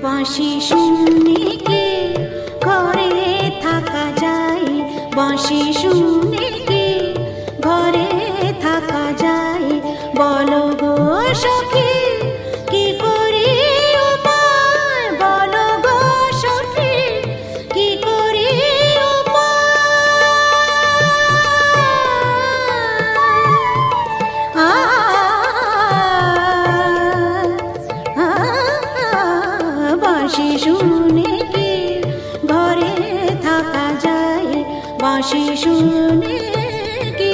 বাঁশি শুনে কি ঘরে থাকা যায়, বাঁশি শুনে কি ঘরে থাকা যায়, বলো গো সখী কি করি উপায়, বলো গো সখী কি করি বাঁশি শুনে কি ঘরে থাকা যায়, বাঁশি শুনে কি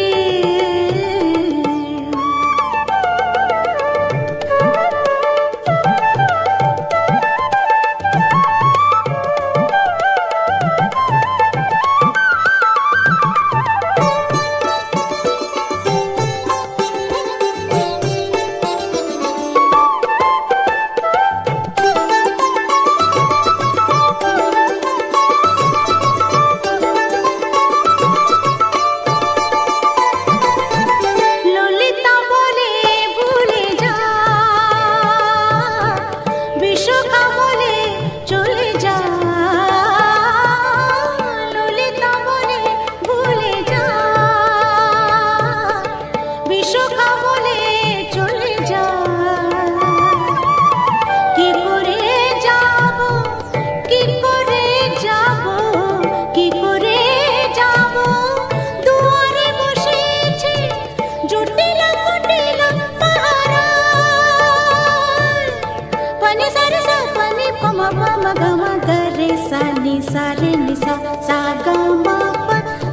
सा रे नि सा सा ग म प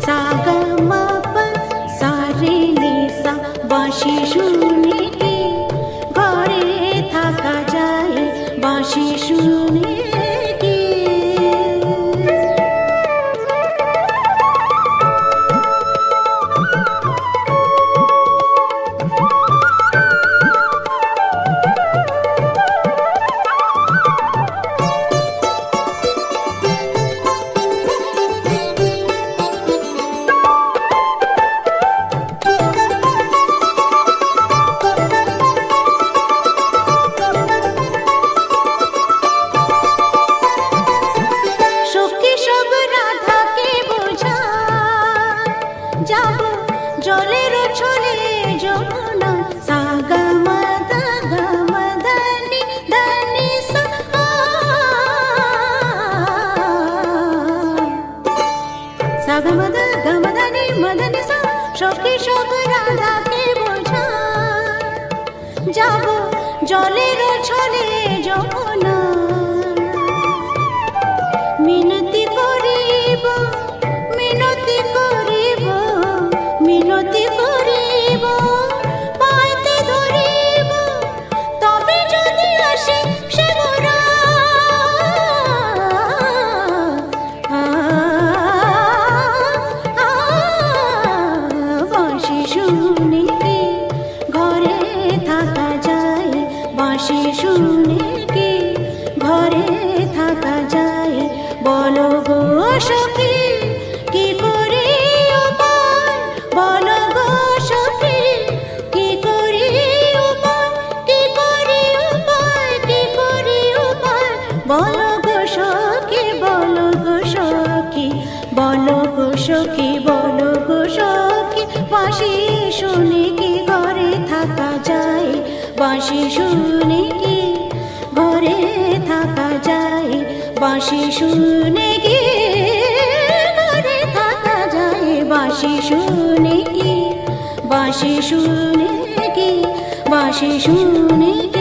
सा ग म प सा रे नि सा। বাঁশি শুনে কি ঘরে থাকা যায়, বাঁশি শুনে কি যাব জলের ছলে যমুনা, সা গ ম দ গ ম দ নি দ নি সা, সা গ ম দ গ ম দ নি ম দ নি সা। সখী সব রাধাকে বোঝা, যাব জলের ছলে যমুনা, মিনতি করিব মিনতি করিব মিনতি করিব, পাইতে ধরিব তবে যদি আসে সে মোরা। বাঁশি শুনে কি ঘরে থাকা যায়, বাঁশি শুনে কি ঘরে থাকা যায়, বলো গো সখী কি করি উপায়, বলো গো সখী কি করি উপায়, কি করি উপায়, কি করি উপায়, বলো গো সখী, বলো গো সখী, বলো গো সখী, বলো গো সখী। বাঁশি শুনে কি ঘরে থাকা যায়, বাঁশি শুনে কি ঘরে থাকা যায়, বাঁশি শুনে কি ঘরে থাকা যায়, বাঁশি শুনে কি, বাঁশি শুনে কি, বাঁশি শুনে কি।